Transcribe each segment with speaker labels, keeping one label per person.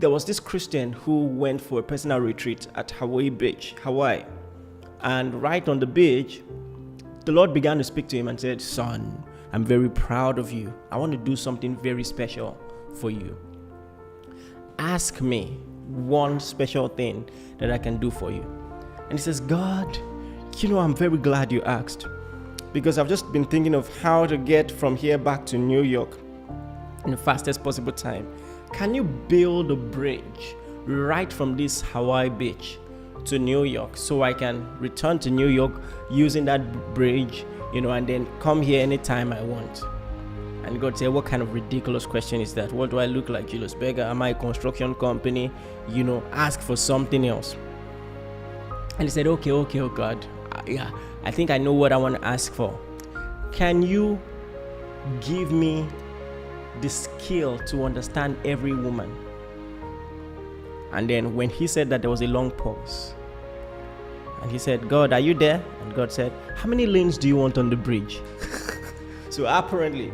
Speaker 1: there was this Christian who went for a personal retreat at Hawaii. And right on the beach, the Lord began to speak to him and said, "Son, I'm very proud of you. I want to do something very special for you. Ask me one special thing that I can do for you." And he says, "God, I'm very glad you asked, because I've just been thinking of how to get from here back to New York in the fastest possible time. Can you build a bridge right from this Hawaii beach to New York so I can return to New York using that bridge, and then come here anytime I want?" And God said, "What kind of ridiculous question is that? What do I look like, Julius Berger? Am I a construction company? Ask for something else." And he said, okay, oh God, I think I know what I want to ask for. Can you give me the skill to understand every woman?" And then when he said that, there was a long pause. And he said, "God, are you there?" And God said, "How many lanes do you want on the bridge?" So apparently,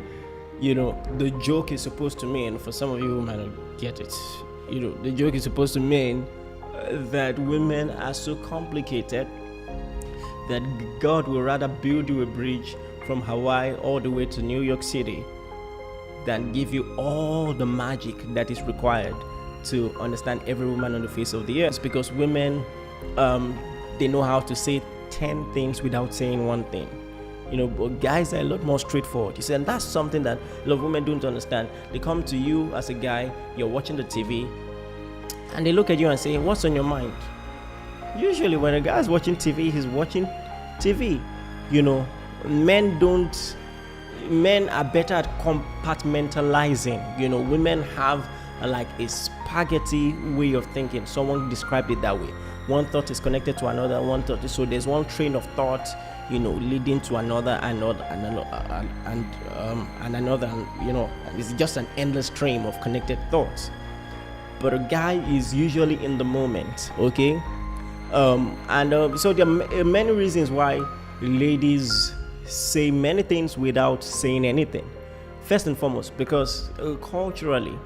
Speaker 1: the joke is supposed to mean, for some of you who might not get it, the joke is supposed to mean that women are so complicated that God will rather build you a bridge from Hawaii all the way to New York City than give you all the magic that is required to understand every woman on the face of the earth. Because women, they know how to say 10 things without saying one thing. But guys are a lot more straightforward. You see, and that's something that a lot of women don't understand. They come to you as a guy, you're watching the TV, and they look at you and say, "What's on your mind?" Usually when a guy's watching TV, he's watching TV. Men are better at compartmentalizing. Women have a spaghetti way of thinking. Someone described it that way. One thought is connected to another, so there's one train of thought, leading to another, and another, and it's just an endless stream of connected thoughts. But a guy is usually in the moment, okay? So there are many reasons why ladies say many things without saying anything. First and foremost, because culturally,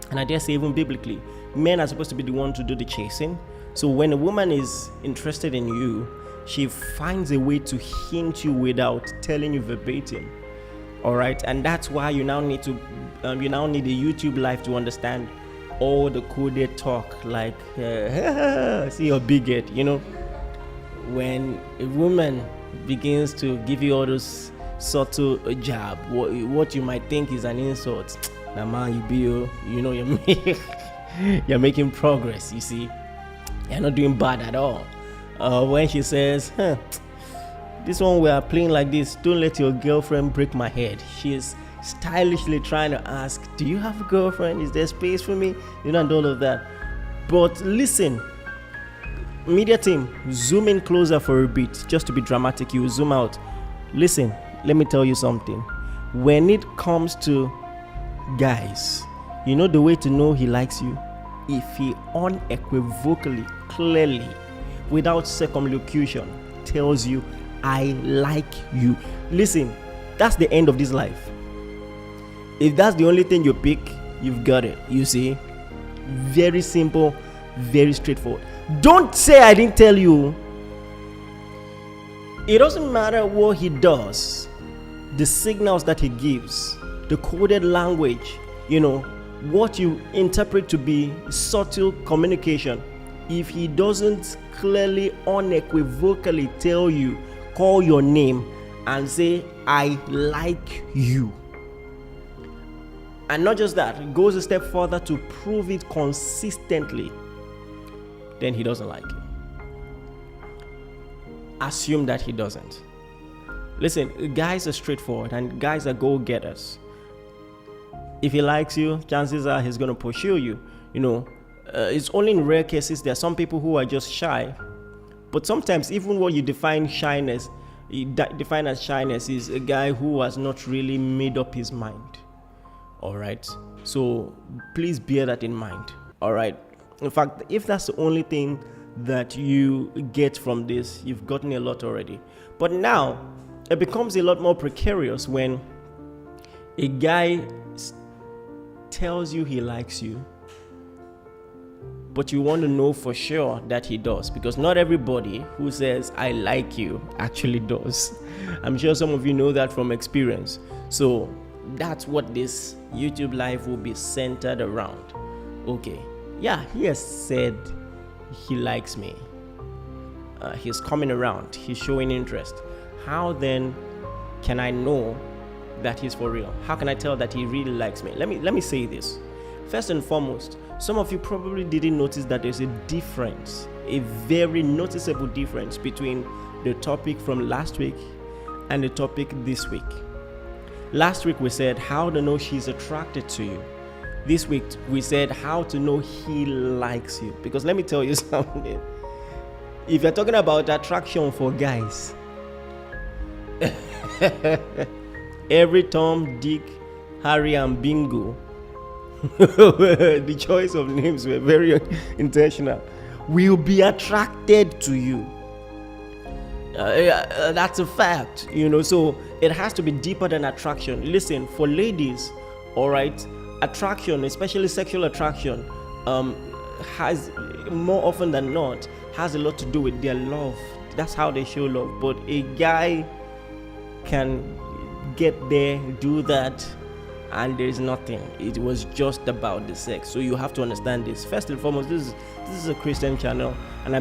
Speaker 1: and I dare say even biblically, men are supposed to be the one to do the chasing. So when a woman is interested in you, she finds a way to hint you without telling you verbatim. All right, and that's why you now need a YouTube live to understand all the coded talk, like see your big head. When a woman begins to give you all those subtle jab, what you might think is an insult, now man, you're making progress. You see, you're not doing bad at all. When she says, "This one we are playing like this, don't let your girlfriend break my head," she is stylishly trying to ask, "Do you have a girlfriend? Is there space for me?" And all of that. But listen, media team, zoom in closer for a bit, just to be dramatic. You zoom out. Listen, let me tell you something. When it comes to guys, the way to know he likes you? If he unequivocally, clearly, without circumlocution, tells you, "I like you." Listen, that's the end of this life. If that's the only thing you pick, you've got it. You see, very simple, very straightforward. Don't say I didn't tell you. It doesn't matter what he does, the signals that he gives, the coded language, what you interpret to be subtle communication. If he doesn't clearly, unequivocally tell you, call your name and say, "I like you," and not just that, goes a step further to prove it consistently, then he doesn't like you. Assume that he doesn't. Listen, guys are straightforward and guys are go-getters. If he likes you, chances are he's going to pursue you. It's only in rare cases there are some people who are just shy. But sometimes even what you define as shyness is a guy who has not really made up his mind. All right? So please bear that in mind. All right? In fact, if that's the only thing that you get from this, you've gotten a lot already. But now, it becomes a lot more precarious when a guy tells you he likes you but you want to know for sure that he does, because not everybody who says I like you actually does. I'm sure some of you know that from experience. So that's what this YouTube live will be centered around. Okay, yeah, he has said he likes me. He's coming around, he's showing interest. How then can I know that he's for real? How can I tell that he really likes me? Let me say this. First and foremost, some of you probably didn't notice that there's a difference, a very noticeable difference between the topic from last week and the topic this week. Last week we said how to know she's attracted to you. This week we said how to know he likes you. Because let me tell you something. If you're talking about attraction for guys, every Tom, Dick, Harry, and Bingo, the choice of names were very intentional, will be attracted to you. That's a fact, so it has to be deeper than attraction. Listen, for ladies, all right, attraction, especially sexual attraction, has more often than not has a lot to do with their love. That's how they show love. But a guy can get there, do that, and there's nothing. It was just about the sex. So you have to understand this. First and foremost, this is a Christian channel, and I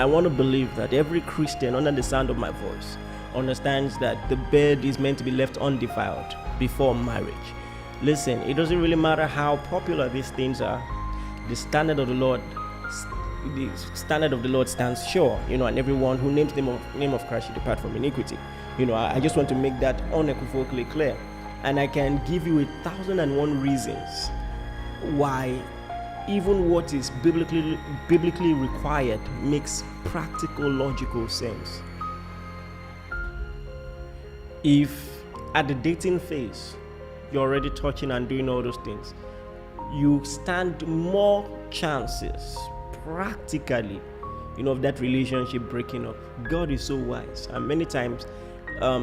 Speaker 1: want to believe that every Christian under the sound of my voice understands that the bed is meant to be left undefiled before marriage. Listen, it doesn't really matter how popular these things are. The standard of the Lord stands sure, and everyone who names the name of Christ should depart from iniquity. I just want to make that unequivocally clear. And I can give you 1,001 reasons why even what is biblically required makes practical, logical sense. If at the dating phase you're already touching and doing all those things, you stand more chances practically, of that relationship breaking up. God is so wise, and many times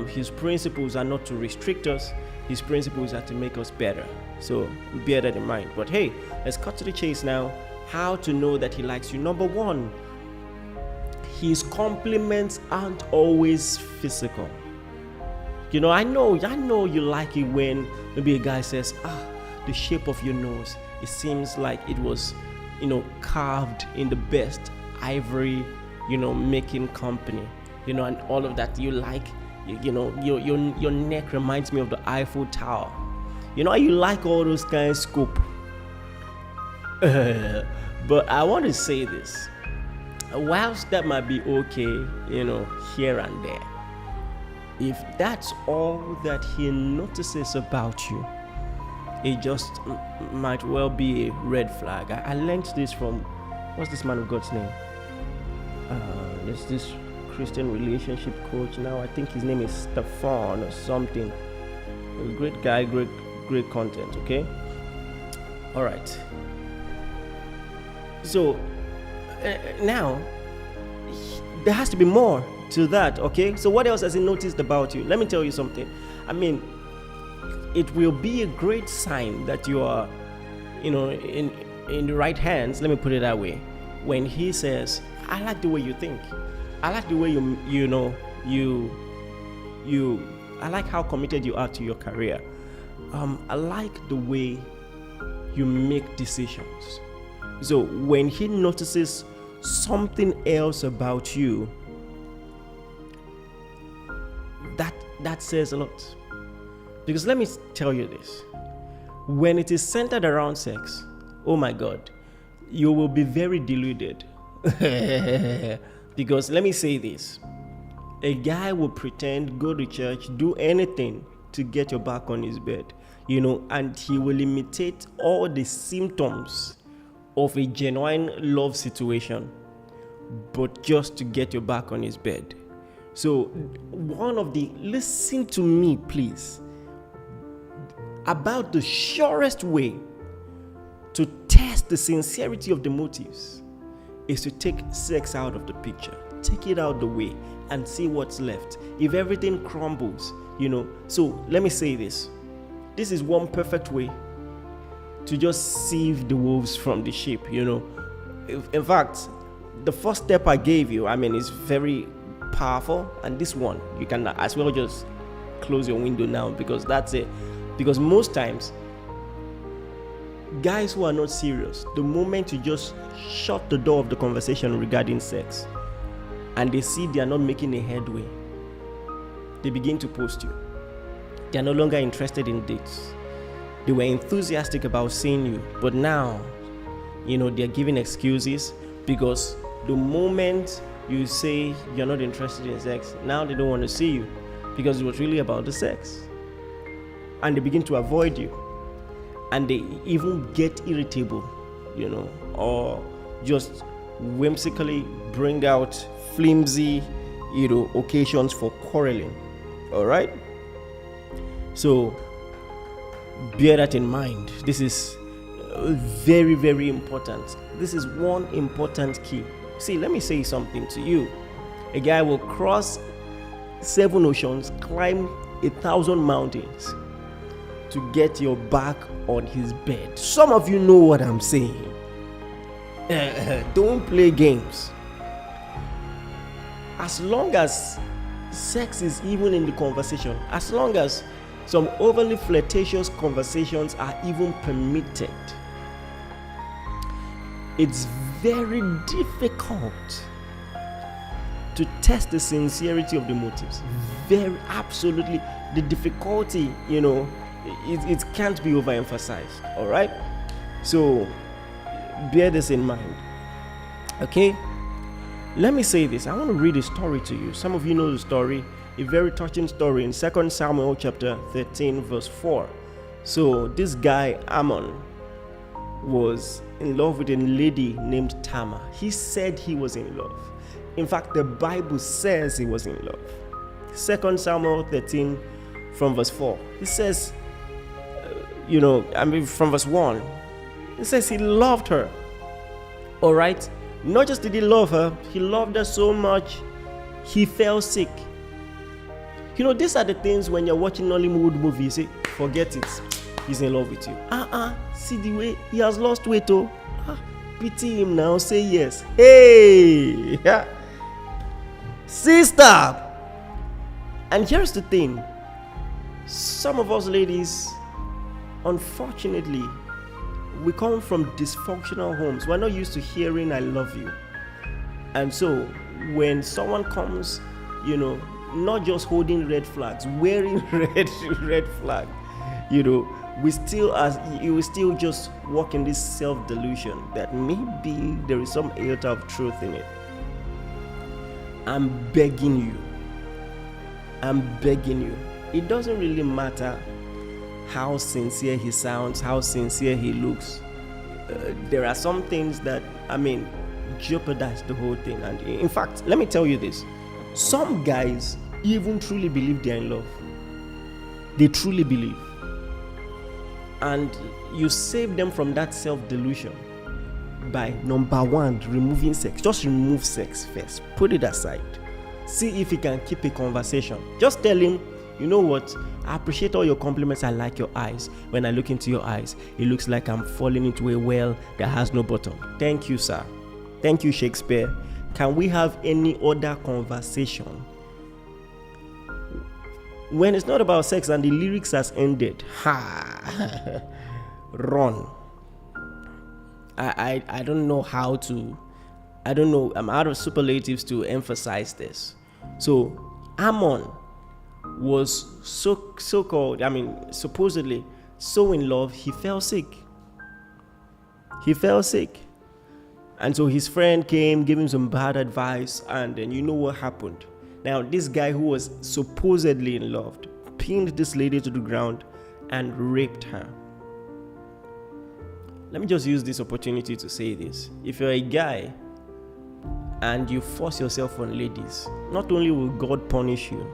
Speaker 1: his principles are not to restrict us. His principles are to make us better. So bear that in mind. But hey, let's cut to the chase now. How to know that he likes you? Number one, his compliments aren't always physical. I know you like it when maybe a guy says, the shape of your nose, it seems like it was, carved in the best ivory, making company, and all of that. You like, your neck reminds me of the Eiffel Tower. You like all those kind of scoop. But I want to say this. Whilst that might be okay, here and there, if that's all that he notices about you, it just might well be a red flag. I learned this from, what's this man of God's name? There's this Christian relationship coach now. I think his name is Stefan or something. A great guy, great content, okay? All right. So now there has to be more to that, okay? So what else has he noticed about you? Let me tell you something. It will be a great sign that you are, in the right hands. Let me put it that way. When he says, I like the way you think. I like the way I like how committed you are to your career. I like the way you make decisions. So when he notices something else about you, that says a lot. Because let me tell you this. When it is centered around sex, oh my God, you will be very deluded. Because let me say this. A guy will pretend, go to church, do anything to get your back on his bed, and he will imitate all the symptoms of a genuine love situation, but just to get your back on his bed. So listen to me, please, about the surest way to test the sincerity of the motives is to take sex out of the picture. Take it out the way and see what's left. If everything crumbles, so let me say this. This is one perfect way to just sieve the wolves from the sheep, In fact, the first step I gave you, is very powerful. And this one, you can as well just close your window now, because that's it. Because most times, guys who are not serious, the moment you just shut the door of the conversation regarding sex and they see they are not making a headway, they begin to post you. They are no longer interested in dates. They were enthusiastic about seeing you, but now, they're giving excuses, because the moment you say you're not interested in sex, now they don't want to see you, because it was really about the sex. And they begin to avoid you. And they even get irritable, or just whimsically bring out flimsy, occasions for quarreling. All right? So, bear that in mind. This is very, very important. This is one important key. See, let me say something to you. A guy will cross 7 oceans, climb 1,000 mountains to get your back on his bed. Some of you know what I'm saying. Don't play games. As long as sex is even in the conversation, as long as some overly flirtatious conversations are even permitted, it's very difficult to test the sincerity of the motives. Very, absolutely. The difficulty, it can't be overemphasized. All right? So, bear this in mind. Okay? Let me say this. I want to read a story to you. Some of you know the story. A very touching story in 2 Samuel chapter 13 verse 4. So this guy, Ammon, was in love with a lady named Tamar. He said he was in love. In fact, the Bible says he was in love. 2 Samuel 13 from verse 4. It says, from verse 1. It says he loved her. All right? Not just did he love her, he loved her so much, he fell sick. These are the things when you're watching Hollywood movies, say, forget it, he's in love with you. See the way he has lost weight, pity him now, say yes. Hey, sister. And here's the thing, some of us ladies, unfortunately, we come from dysfunctional homes. We're not used to hearing I love you. And so when someone comes, not just holding red flags, wearing red flag, we still just walk in this self-delusion that maybe there is some iota of truth in it. I'm begging you. It doesn't really matter how sincere he sounds, how sincere he looks. There are some things that, jeopardize the whole thing. And in fact, let me tell you this. Some guys even truly believe they're in love. They truly believe. And you save them from that self-delusion by, number one, removing sex. Just remove sex first. Put it aside. See if he can keep a conversation. Just tell him, you know what? I appreciate all your compliments. I like your eyes. When I look into your eyes, it looks like I'm falling into a well that has no bottom. Thank you, sir. Thank you, Shakespeare. Can we have any other conversation? When it's not about sex and the lyrics has ended, run. I don't know how to, I'm out of superlatives to emphasize this. So, Ammon was so-called, supposedly so in love, he fell sick. And so his friend came, gave him some bad advice, and then you know what happened. Now, this guy who was supposedly in love pinned this lady to the ground and raped her. Let me just use this opportunity to say this. If you're a guy and you force yourself on ladies, not only will God punish you,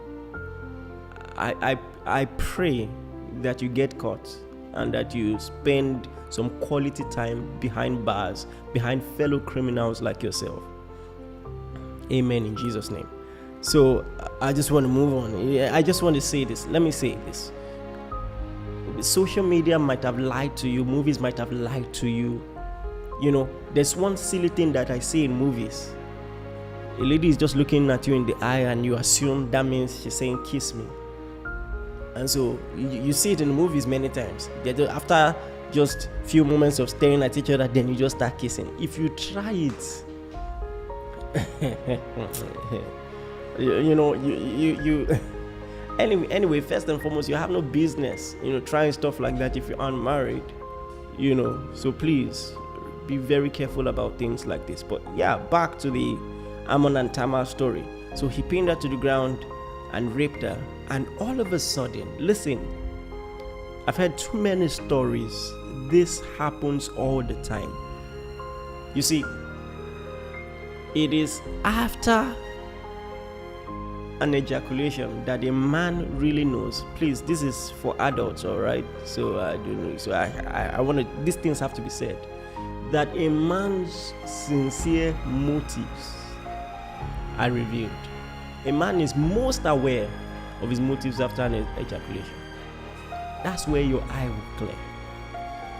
Speaker 1: I pray that you get caught and that you spend some quality time behind bars, behind fellow criminals like yourself. Amen, in Jesus' name. So I just want to move on. I just want to say this. Let me say this. social media might have lied to you, movies might have lied to you. There's one silly thing that I see in movies. A lady is just looking at you in the eye and you assume that means she's saying kiss me. And so you see it in the movies many times. After just few moments of staring at each other, then you just start kissing. If you try it, anyway, first and foremost, you have no business, trying stuff like that if you're unmarried, so please be very careful about things like this. But yeah, back to the Ammon and Tamar story. So he pinned her to the ground and raped her, and all of a sudden, listen, I've heard too many stories. This happens all the time. You see, it is after an ejaculation that a man really knows. Please, this is for adults, all right? So I don't know. So I want to. These things have to be said. That a man's sincere motives are revealed. A man is most aware of his motives after an ejaculation. That's where your eye will clear.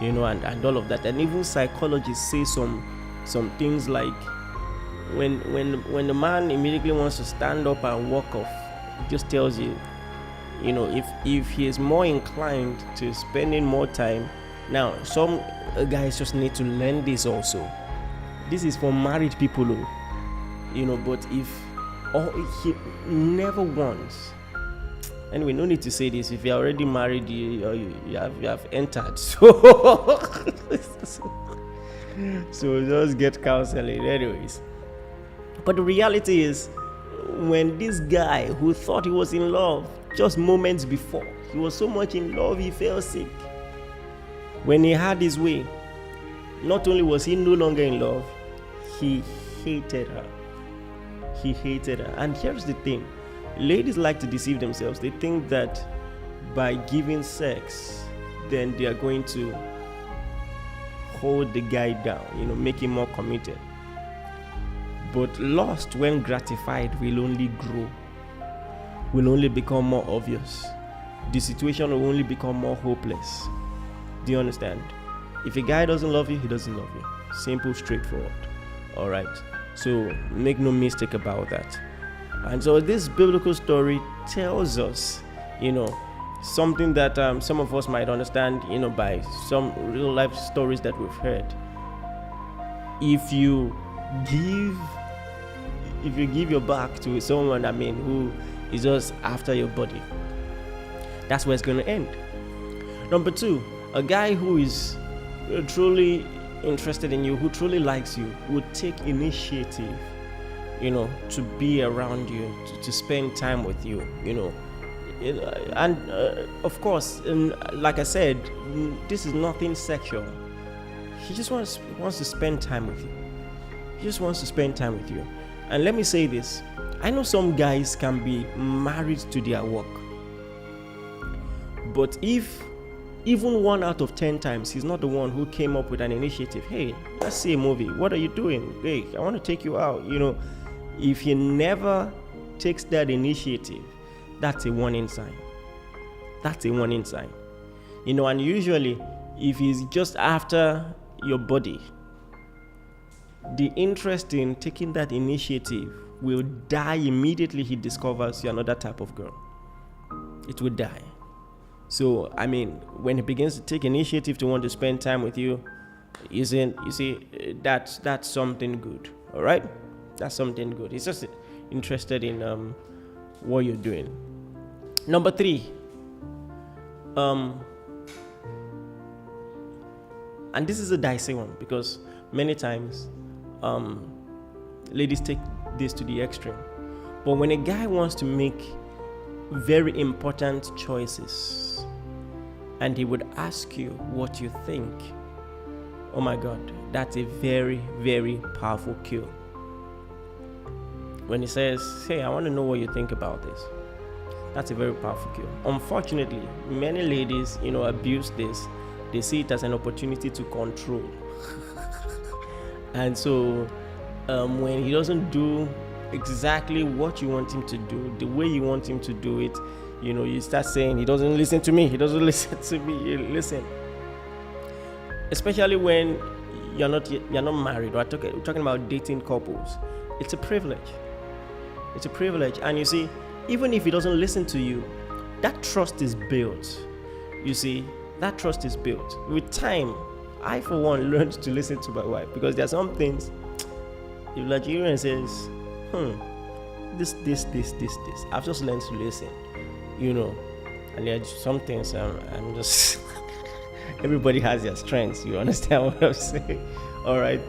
Speaker 1: And all of that. And even psychologists say some things like when the man immediately wants to stand up and walk off, it just tells you, if he is more inclined to spending more time. Now, some guys just need to learn this also. This is for married people, but if he never once. Anyway, no need to say this. If you're already married, you have entered. So just get counseling. Anyways. But the reality is, when this guy who thought he was in love just moments before, he was so much in love he fell sick. When he had his way, not only was he no longer in love, he hated her. And here's the thing. Ladies like to deceive themselves. They think that by giving sex, then they are going to hold the guy down, make him more committed. But lust, when gratified, will only grow, will only become more obvious. The situation will only become more hopeless. Do you understand? If a guy doesn't love you, he doesn't love you. Simple, straightforward. All right. So make no mistake about that. And so this biblical story tells us, something that some of us might understand, by some real life stories that we've heard. If you give your back to someone, who is just after your body, that's where it's going to end. Number 2, a guy who is truly interested in you, who truly likes you, would take initiative, to be around you, to spend time with you, and of course, like I said, this is nothing sexual. He just wants to spend time with you. He just wants to spend time with you. And let me say this, I know some guys can be married to their work, but if even 1 out of 10 times he's not the one who came up with an initiative, hey, let's see a movie, what are you doing, hey, I want to take you out, if he never takes that initiative, that's a warning sign. And usually if he's just after your body, the interest in taking that initiative will die immediately he discovers you're another type of girl. It will die. So, when he begins to take initiative to want to spend time with you, you see, that's something good. All right? That's something good. He's just interested in what you're doing. Number 3. And this is a dicey one because many times ladies take this to the extreme. But when a guy wants to make very important choices and he would ask you what you think, oh my God, that's a very, very powerful cue. When he says, hey, I want to know what you think about this, that's a very powerful cue. Unfortunately, many ladies, abuse this. They see it as an opportunity to control. And so when he doesn't do exactly what you want him to do, the way you want him to do it, You start saying, he doesn't listen to me. He doesn't listen to me. Listen. Especially when you're not married. We're talking about dating couples. It's a privilege. It's a privilege. And you see, even if he doesn't listen to you, that trust is built. You see, that trust is built. With time, I, for one, learned to listen to my wife, because there are some things, if Nigerian says, this. I've just learned to listen, and there are some things I'm just, everybody has their strengths, you understand what I'm saying? All right.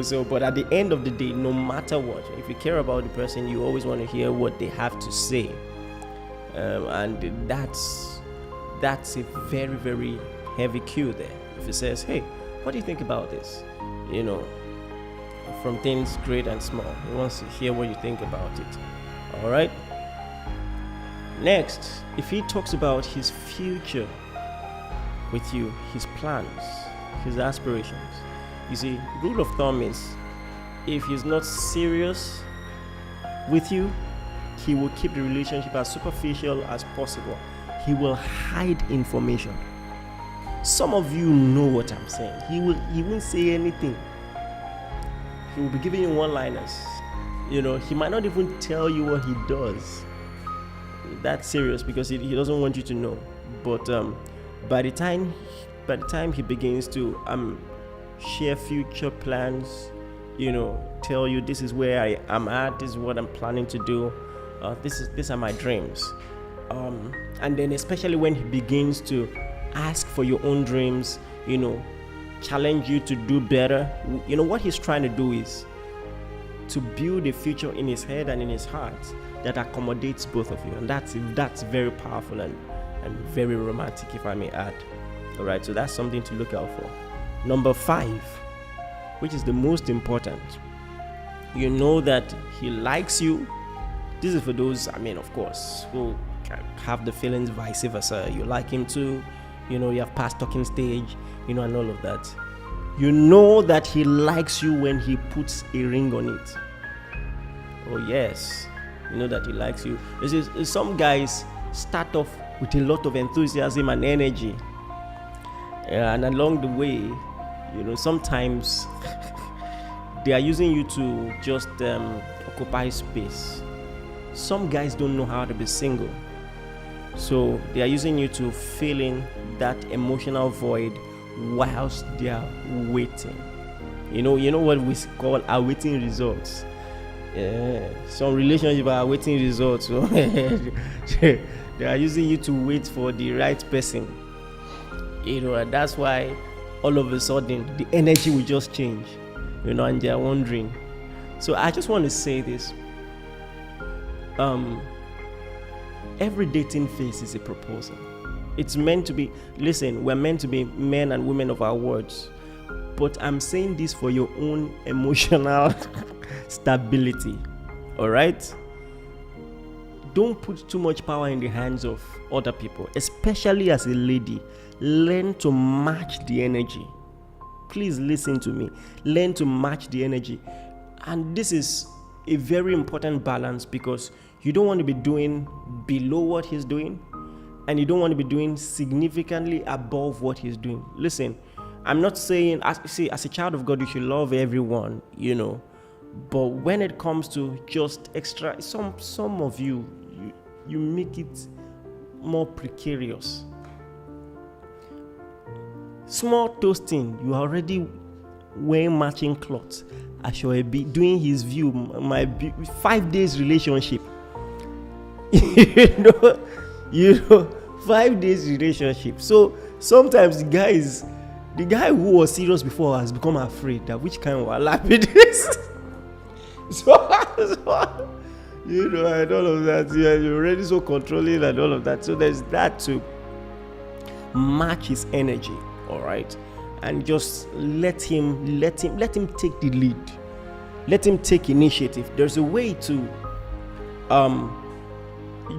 Speaker 1: So, but at the end of the day, no matter what, if you care about the person, you always want to hear what they have to say. And that's a very, very heavy cue there. If it says, hey, what do you think about this? From things great and small, he wants to hear what you think about it. All right. Next, if he talks about his future with you, his plans, his aspirations, you see, rule of thumb is, if he's not serious with you, he will keep the relationship as superficial as possible. He will hide information. Some of you know what I'm saying. He won't say anything. He will be giving you one-liners. He might not even tell you what he does. That's serious, because he doesn't want you to know. But by the time he begins to share future plans, tell you, this is where I am at, this is what I'm planning to do, these are my dreams, and then especially when he begins to ask for your own dreams, challenge you to do better, what he's trying to do is to build a future in his head and in his heart that accommodates both of you, and that's very powerful and very romantic, if I may add. All right, so that's something to look out for. Number 5, which is the most important, that he likes you. This is for those, of course, who have the feelings vice versa. You like him too, you have past talking stage, and all of that. That he likes you when he puts a ring on it. Oh yes, that he likes you. Some guys start off with a lot of enthusiasm and energy, and along the way, sometimes they are using you to just occupy space. Some guys don't know how to be single, so they are using you to fill in that emotional void whilst they are waiting. You know what we call awaiting results. Some relationships are awaiting results. So they are using you to wait for the right person. And that's why all of a sudden the energy will just change. And they are wondering. So I just want to say this. Every dating phase is a proposal. It's meant to be, listen, we're meant to be men and women of our words. But I'm saying this for your own emotional stability. All right? Don't put too much power in the hands of other people, especially as a lady. Learn to match the energy. Please listen to me. Learn to match the energy. And this is a very important balance, because you don't want to be doing below what he's doing, and you don't want to be doing significantly above what he's doing. Listen, I'm not saying, as a child of God, you should love everyone, but when it comes to just extra, some of you make it more precarious. Small toasting, you are already wearing matching clothes. I shall be doing his view, my 5 days relationship. 5 days relationship. So sometimes the guy who was serious before has become afraid that which kind of wahala be this. so and all of that. Yeah, you're already so controlling and all of that. So there's that to match his energy. All right, and just let him take the lead. Let him take initiative. There's a way to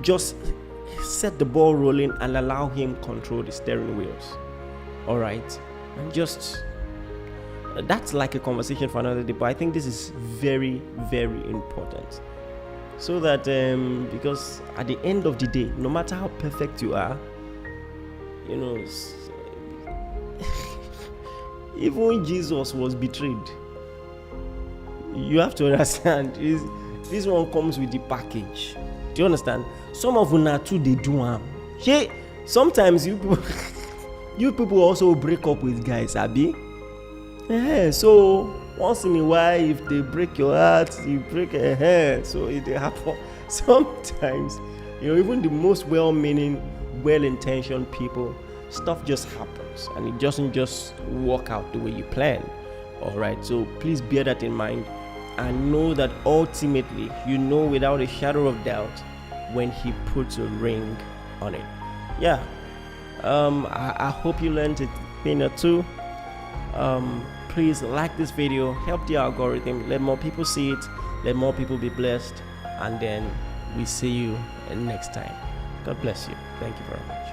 Speaker 1: just set the ball rolling and allow him control the steering wheels. All right, and just that's like a conversation for another day. But I think this is very, very important. So that because at the end of the day, no matter how perfect you are, even Jesus was betrayed. You have to understand, this one comes with the package. Do you understand? Some of una too, they do am. Sometimes you people, you people also break up with guys, abi? So once in a while, if they break your heart, you break a hair. So it happen. Sometimes, even the most well-meaning, well-intentioned people, stuff just happens and it doesn't just work out the way you plan. All right. So please bear that in mind and know that ultimately, without a shadow of doubt, when He puts a ring on it. Yeah. I hope you learned a thing or two. Please like this video, help the algorithm, let more people see it, let more people be blessed, and then we see you next time. God bless you. Thank you very much.